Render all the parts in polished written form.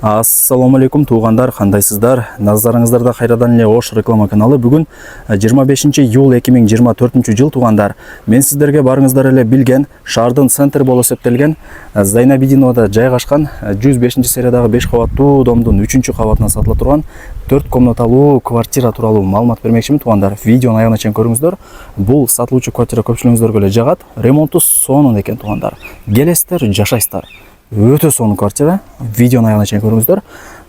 Ассаламу алейкум туугандар, кандайсыздар? Назарыңыздарда кайрадан эле Ош реклама каналы. Бүгүн 25 июль 2024 жыл туугандар. Мен сиздерге барыңыздар эле билген шаардын центр болуп эсептелген Зайнабидиновада жайгашкан 105 сериядагы 5 кабаттуу домдун 3-кабатынан сатыла турган 4 комнаталуу квартира тууралуу маалымат бермекчимин туугандар. Видеону аягына чейин көрүңүздөр. Бул сатылуучу квартира көпчүлүгүңүздөргө эле жагат. Ремонту сонун экен туугандар. Келесиздер, жашайсыздар. Өтө сонун квартира. Видеону аягына чейин көрүңүздөр.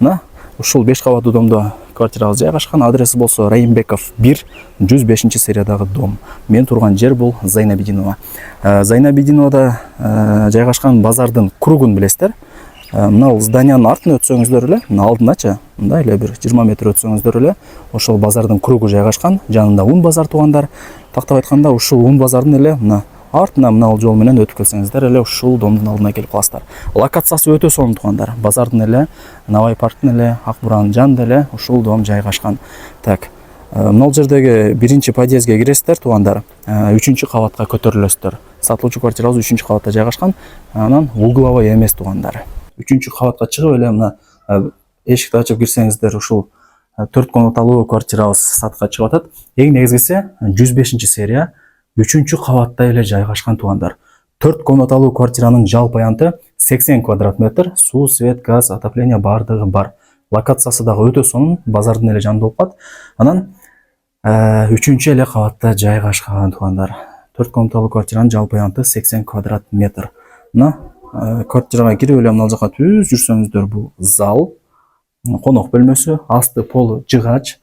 Мына ушул 5 кабаттуу домдо квартирабыз жайгашкан. Адреси болсо Райымбеков 1, 105 сериядагы дом. Мен турган жер бул Зайнабидинова. Зайнабидиновада жайгашкан базардын кругун билесиздер. Мына зданиянын артын өтсөңүздөр эле, мына алдыначы, мындай эле бир 20 метр өтсөңүздөр эле ошол базардын кругу жайгашкан. Жанында ун базар туугандар. Тактап айтканда ушул ун базардын эле мына артына мына жол менен өтүп келсеңиздер эле ушул домдун алдына келип каласыздар. Локациясы өтө сонун туугандар. Базардын эле, Навай парктын эле, Ак буранын жанында эле ушул дом жайгашкан. Так, мына жердеги биринчи подъездге киресиздер туугандар. 3-кабатка көтөрүлөсүздөр. Сатылуучу квартирабыз 3-кабатта жайгашкан. Анан угловой эмес туугандар. 3-кабатка чыгып эле мына эшикти ачып кирсеңиздер ушул 4 комнаталуу квартирабыз сатыкка чыгып атат. Эң негизгиси 105 серия 3-кабатта эле жайгашкан туугандар. 4 комнаталуу квартиранын жалпы аянты 80 квадрат метр, суу, свет, газ, отопление бардыгы бар. Локациясы дагы өтө сонун, базардын эле жанында болуп калат. Анан 3-эле эле кабатта жайгашкан туугандар. 4 комнаталуу квартиранын жалпы аянты 80 квадрат метр. Мына квартирага кирип эле мына жака түз жүрсөңүздөр бул зал, конок бөлмөсү, асты полу жыгач.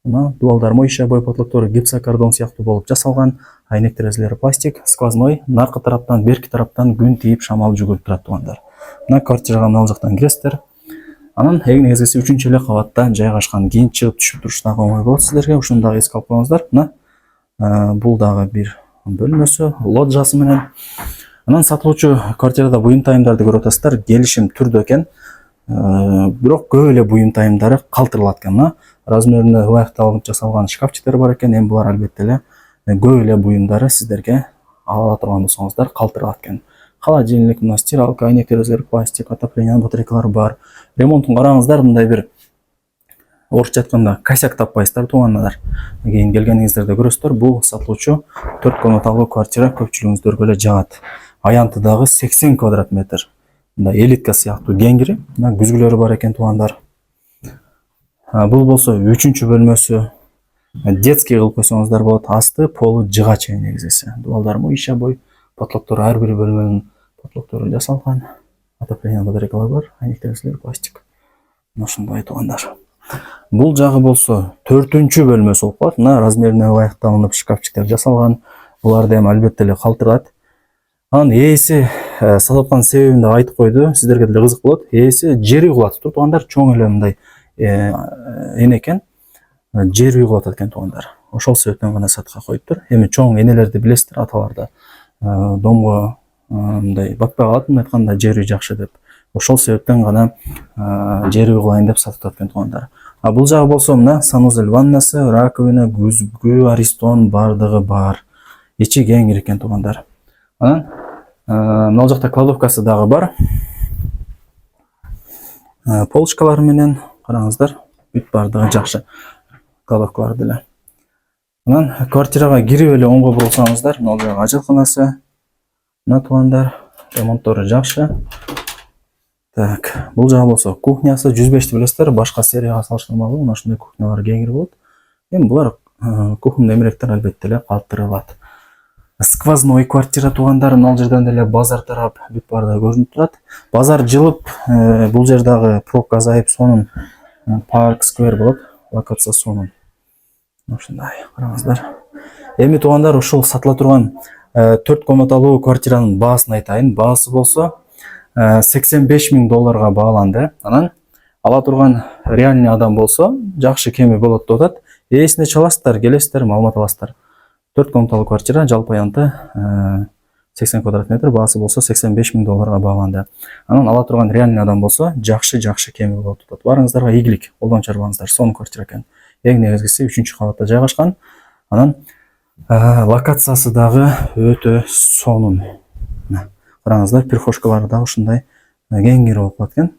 Мына дубалдар моющая бой потлоктору гипсокартон сыяктуу болуп жасалган. Айнек терезелери пластик, сквозной, наркы тараптан, берки тараптан күн тийип, шамал жүгүрүп турат туугандар. Мына квартирага мына жактан киресиздер. Анан эң негизгиси 3-эле кабатта жайгашкан. Кийин чыгып түшүп туруш дагы оңой болот сиздерге. Ушуну дагы эске алып коюңуздар. Мына бул дагы бир бөлмөсү, лоджиясы менен. Анан сатылуучу квартирада буюм тайымдарды көрүп атасыздар. Келишим түрдө экен. Бирок көп эле буюм тайымдары калтырылат экен. Мына размерине ылайыкталып жасалган шкафчиктер бар экен. Эми булар албетте эле көп эле буюмдары сиздерге ала турган болсоңуздар калтырылат экен. Холодильник, мына стиралка, айнек терезелер пластик, отопление батарейкалар бар. Ремонтун караңыздар, мындай бир орусча айтканда косяк таппайсыздар туугандар. Кийин келгениңиздерде көрөсүздөр. Бул сатылуучу 4 комнаталуу квартира көпчүлүгүңүздөргө эле жагат. Аянты дагы 80 квадрат метр. Мындай элитка сыяктуу кеңири, мына күзгүлөрү бар экен туугандар. Бул болсо 3-чү бөлмөсү. Детский кылып койсоңуздар болот. Асты полу жыгач эң негизгиси. Дубалдар моющая бой, потлоктору ар бир бөлмөнүн потлоктору жасалган. Отопление батарейкалар бар, айнек терезелер пластик. Ушундай туугандар. Бул жагы болсо 4-чү бөлмөсү болуп калат. Мына размерине ылайыкталып шкафчиктер жасалган. Буларды эми албетте эле калтырат. Анан ээси сататкан себебин да айтып койду. Сиздерге деле кызык болот. Ээси жер үй кылат туугандар. Чоң эле мындай эне экен. Жер үй кылып атат экен туугандар. Ошол себептен гана сатыкка коюптур. Эми чоң энелерди билесиздер, аталарды. Домго мындай батпай калат, айтканда жер үй жакшы деп. Ошол себептен гана жер үй кылайын деп сатып атат экен туугандар. Бул жагы болсо мына санузел ваннасы, раковина, күзгү, аристон бардыгы бар. Ичи кеңири экен туугандар. Анан мына жакта кладовкасы дагы бар. Полочкалар менен караңыздар, бүт бардыгы жакшы. Кладовкалар деле. Анан квартирага кирип эле оңго бурулсаңыздар, мына жагы ажалканасы. Мына туугандар, ремонттору жакшы. Так, бул жагы болсо кухнясы 105 билесиздер, башка серияга салыштырмалуу мына ушундай кухнялар кеңири болот. Эми булар кухня эмеректер албетте эле калтырылат. Сквозной квартира туугандар, мына жерден деле базар тарап бүт бардыгы көрүнүп турат. Базар жылып, бул жердагы пробка азайып, сонун парк, сквер болот. Локация сонун. Ушундай караңыздар. Эми туугандар, ушул сатыла турган 4 комнаталуу квартиранын баасын айтайын. Баасы болсо $85 000 бааланды. Анан ала турган реальный адам болсо жакшы кеми болот деп атат. Ээсине чаласыздар, келесиздер, маалымат аласыздар. 4 комнаталуу квартира, жалпы аянты 80 квадрат метр, баасы болсо $85 000 бааланды. Анан ала турган реальный адам болсо жакшы кеми болот деп атат. Барыңыздарга ийгилик, колдон чарбаңыздар. Сонун квартира экен. Эң негизгиси 3-кабатта жайгашкан. Анан локациясы дагы өтө сонун. Караңыздар, перхошкалары да ушундай кеңири болуп калат экен.